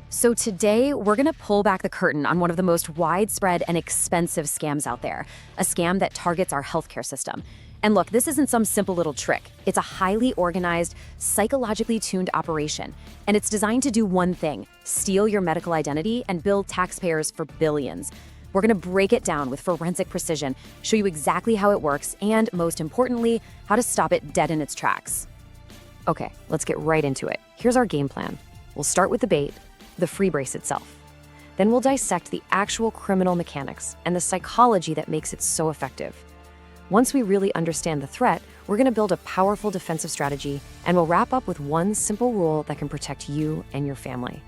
So today, we're gonna pull back the curtain on one of the most widespread and expensive scams out there, a scam that targets our healthcare system. And look, this isn't some simple little trick. It's a highly organized, psychologically tuned operation. And it's designed to do one thing: steal your medical identity and bill taxpayers for billions. We're gonna break it down with forensic precision, show you exactly how it works, and most importantly, how to stop it dead in its tracks. Okay, let's get right into it. Here's our game plan. We'll start with the bait, the free brace itself. Then we'll dissect the actual criminal mechanics and the psychology that makes it so effective. Once we really understand the threat, we're gonna build a powerful defensive strategy, and we'll wrap up with one simple rule that can protect you and your family.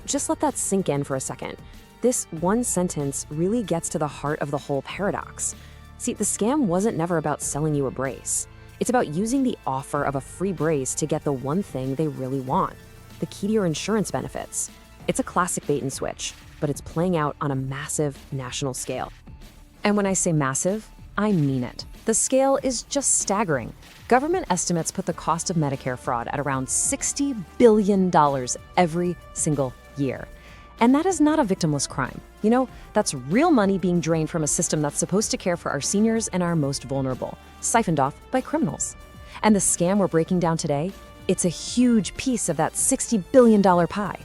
Just let that sink in for a second. This one sentence really gets to the heart of the whole paradox. See, the scam wasn't never about selling you a brace. It's about using the offer of a free brace to get the one thing they really want: the key to your insurance benefits. It's a classic bait and switch, but it's playing out on a massive national scale. And when I say massive, I mean it. The scale is just staggering. Government estimates put the cost of Medicare fraud at around $60 billion every single year. And that is not a victimless crime. You know, that's real money being drained from a system that's supposed to care for our seniors and our most vulnerable, siphoned off by criminals. And the scam we're breaking down today, it's a huge piece of that $60 billion pie.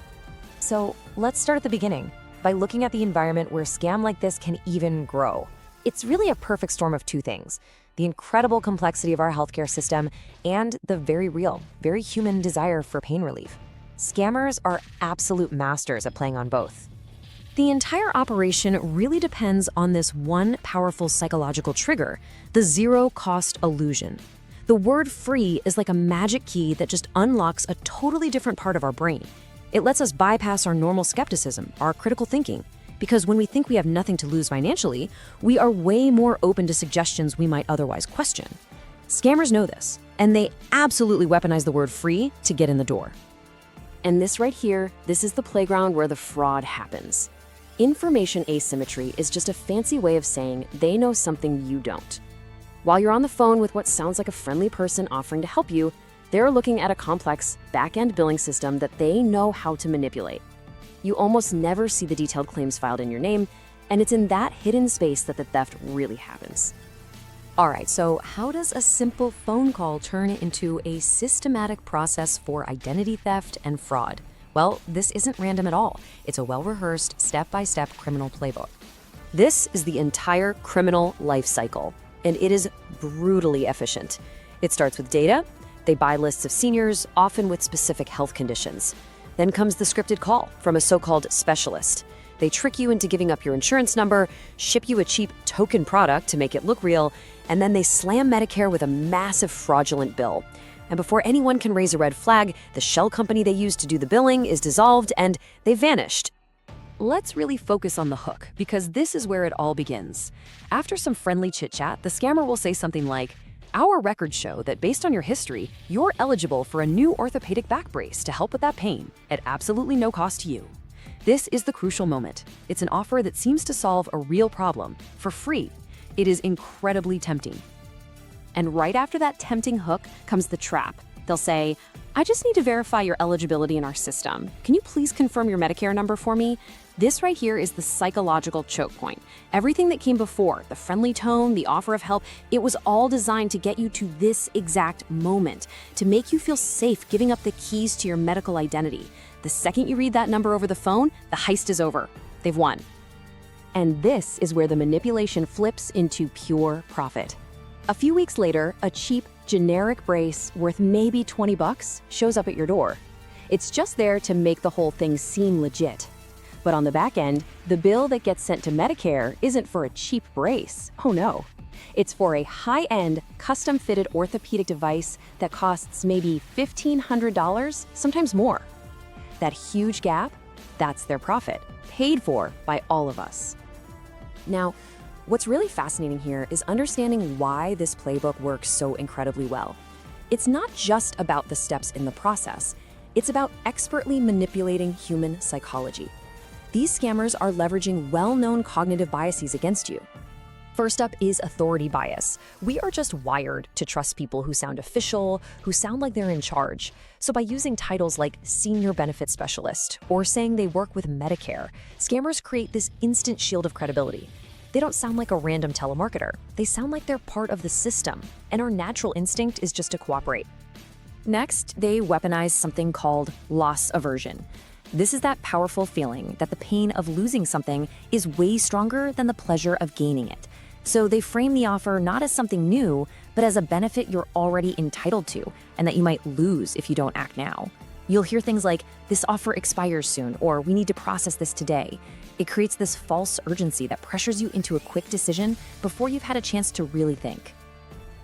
So let's start at the beginning by looking at the environment where a scam like this can even grow. It's really a perfect storm of two things: the incredible complexity of our healthcare system and the very real, very human desire for pain relief. Scammers are absolute masters at playing on both. The entire operation really depends on this one powerful psychological trigger, the zero-cost illusion. The word free is like a magic key that just unlocks a totally different part of our brain. It lets us bypass our normal skepticism, our critical thinking. Because when we think we have nothing to lose financially, we are way more open to suggestions we might otherwise question. Scammers know this, and they absolutely weaponize the word free to get in the door. And this right here, this is the playground where the fraud happens. Information asymmetry is just a fancy way of saying they know something you don't. While you're on the phone with what sounds like a friendly person offering to help you, they're looking at a complex, back-end billing system that they know how to manipulate. You almost never see the detailed claims filed in your name, and it's in that hidden space that the theft really happens. All right, so how does a simple phone call turn into a systematic process for identity theft and fraud? Well, this isn't random at all. It's a well-rehearsed, step-by-step criminal playbook. This is the entire criminal life cycle, and it is brutally efficient. It starts with data. They buy lists of seniors, often with specific health conditions. Then comes the scripted call from a so-called specialist. They trick you into giving up your insurance number, ship you a cheap token product to make it look real, and then they slam Medicare with a massive fraudulent bill. And before anyone can raise a red flag, the shell company they used to do the billing is dissolved and they've vanished. Let's really focus on the hook, because this is where it all begins. After some friendly chit-chat, the scammer will say something like, "Our records show that based on your history, you're eligible for a new orthopedic back brace to help with that pain at absolutely no cost to you." This is the crucial moment. It's an offer that seems to solve a real problem for free. It is incredibly tempting. And right after that tempting hook comes the trap. They'll say, "I just need to verify your eligibility in our system. Can you please confirm your Medicare number for me?" This right here is the psychological choke point. Everything that came before, the friendly tone, the offer of help, it was all designed to get you to this exact moment, to make you feel safe giving up the keys to your medical identity. The second you read that number over the phone, the heist is over. They've won. And this is where the manipulation flips into pure profit. A few weeks later, a cheap, generic brace worth maybe $20 shows up at your door. It's just there to make the whole thing seem legit. But on the back end, the bill that gets sent to Medicare isn't for a cheap brace. Oh no. It's for a high-end, custom-fitted orthopedic device that costs maybe $1,500, sometimes more. That huge gap, that's their profit, paid for by all of us. Now, what's really fascinating here is understanding why this playbook works so incredibly well. It's not just about the steps in the process. It's about expertly manipulating human psychology. These scammers are leveraging well-known cognitive biases against you. First up is authority bias. We are just wired to trust people who sound official, who sound like they're in charge. So by using titles like senior benefit specialist or saying they work with Medicare, scammers create this instant shield of credibility. They don't sound like a random telemarketer. They sound like they're part of the system, and our natural instinct is just to cooperate. Next, they weaponize something called loss aversion. This is that powerful feeling that the pain of losing something is way stronger than the pleasure of gaining it. So they frame the offer not as something new, but as a benefit you're already entitled to and that you might lose if you don't act now. You'll hear things like, "This offer expires soon," or "We need to process this today." It creates this false urgency that pressures you into a quick decision before you've had a chance to really think.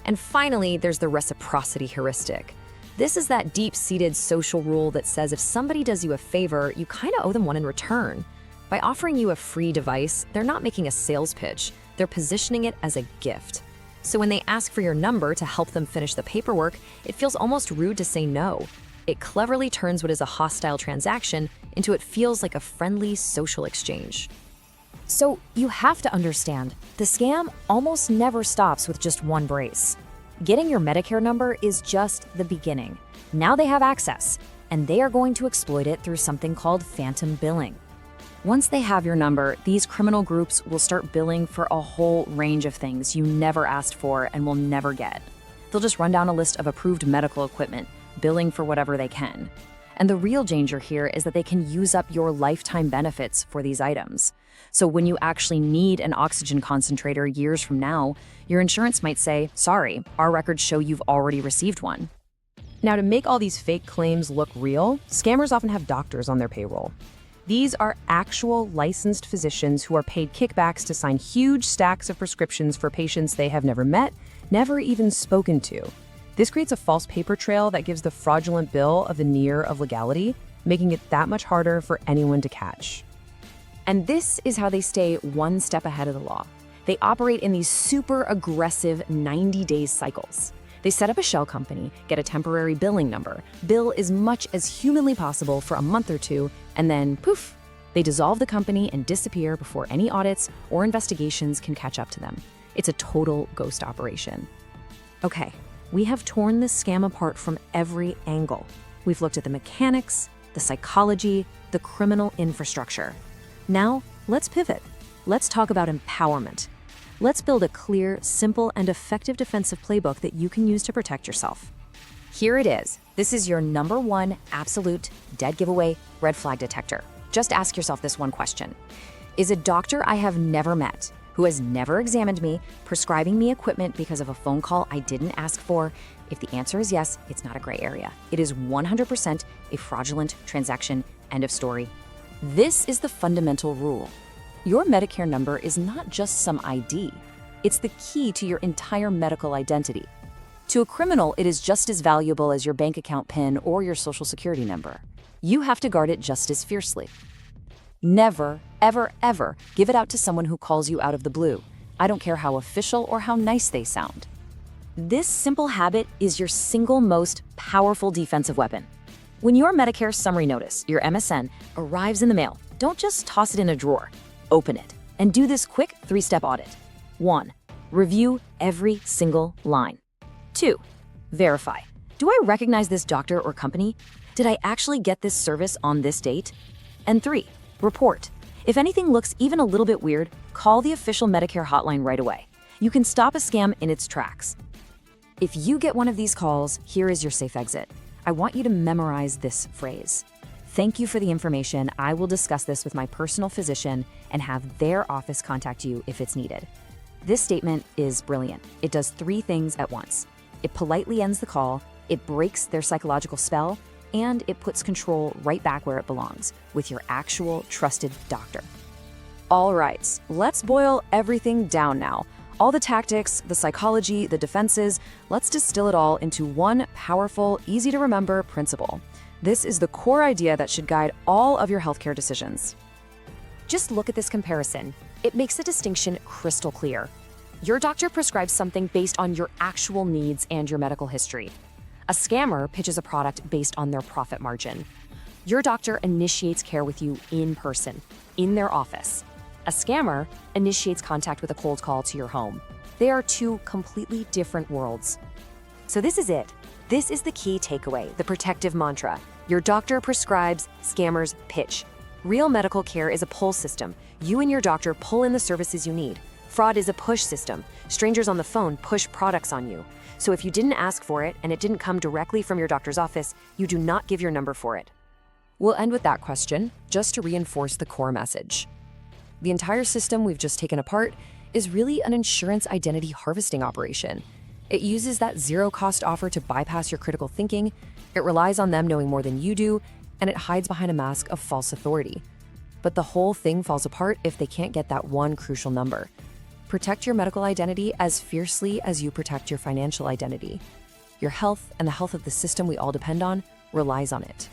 And finally, there's the reciprocity heuristic. This is that deep-seated social rule that says if somebody does you a favor, you kind of owe them one in return. By offering you a free device, they're not making a sales pitch. They're positioning it as a gift. So when they ask for your number to help them finish the paperwork, it feels almost rude to say no. It cleverly turns what is a hostile transaction into what feels like a friendly social exchange. So you have to understand, the scam almost never stops with just one brace. Getting your Medicare number is just the beginning. Now they have access, and they are going to exploit it through something called phantom billing. Once they have your number, these criminal groups will start billing for a whole range of things you never asked for and will never get. They'll just run down a list of approved medical equipment, billing for whatever they can. And the real danger here is that they can use up your lifetime benefits for these items. So when you actually need an oxygen concentrator years from now, your insurance might say, "Sorry, our records show you've already received one." Now, to make all these fake claims look real, scammers often have doctors on their payroll. These are actual licensed physicians who are paid kickbacks to sign huge stacks of prescriptions for patients they have never met, never even spoken to. This creates a false paper trail that gives the fraudulent bill a veneer of legality, making it that much harder for anyone to catch. And this is how they stay one step ahead of the law. They operate in these super aggressive 90-day cycles. They set up a shell company, get a temporary billing number, bill as much as humanly possible for a month or two, and then poof, they dissolve the company and disappear before any audits or investigations can catch up to them. It's a total ghost operation. Okay, we have torn this scam apart from every angle. We've looked at the mechanics, the psychology, the criminal infrastructure. Now, let's pivot. Let's talk about empowerment. Let's build a clear, simple, and effective defensive playbook that you can use to protect yourself. Here it is. This is your number one absolute dead giveaway red flag detector. Just ask yourself this one question. Is a doctor I have never met, who has never examined me, prescribing me equipment because of a phone call I didn't ask for? If the answer is yes, it's not a gray area. It is 100% a fraudulent transaction. End of story. This is the fundamental rule. Your Medicare number is not just some ID. It's the key to your entire medical identity. To a criminal, it is just as valuable as your bank account PIN or your social security number. You have to guard it just as fiercely. Never, ever, ever give it out to someone who calls you out of the blue. I don't care how official or how nice they sound. This simple habit is your single most powerful defensive weapon. When your Medicare summary notice, your MSN, arrives in the mail, don't just toss it in a drawer. Open it and do this quick 3-step audit. 1. Review every single line. 2. Verify. Do I recognize this doctor or company? Did I actually get this service on this date? And 3. Report. If anything looks even a little bit weird, call the official Medicare hotline right away. You can stop a scam in its tracks. If you get one of these calls, here is your safe exit. I want you to memorize this phrase. Thank you for the information. I will discuss this with my personal physician and have their office contact you if it's needed. This statement is brilliant. It does 3 things at once. It politely ends the call, it breaks their psychological spell, and it puts control right back where it belongs, with your actual trusted doctor. All right, let's boil everything down now. All the tactics, the psychology, the defenses, let's distill it all into one powerful, easy-to-remember principle. This is the core idea that should guide all of your healthcare decisions. Just look at this comparison. It makes the distinction crystal clear. Your doctor prescribes something based on your actual needs and your medical history. A scammer pitches a product based on their profit margin. Your doctor initiates care with you in person, in their office. A scammer initiates contact with a cold call to your home. They are two completely different worlds. So this is it. This is the key takeaway, the protective mantra. Your doctor prescribes, scammers pitch. Real medical care is a pull system. You and your doctor pull in the services you need. Fraud is a push system. Strangers on the phone push products on you. So if you didn't ask for it and it didn't come directly from your doctor's office, you do not give your number for it. We'll end with that question, just to reinforce the core message. The entire system we've just taken apart is really an insurance identity harvesting operation. It uses that zero-cost offer to bypass your critical thinking, it relies on them knowing more than you do, and it hides behind a mask of false authority. But the whole thing falls apart if they can't get that one crucial number. Protect your medical identity as fiercely as you protect your financial identity. Your health and the health of the system we all depend on relies on it.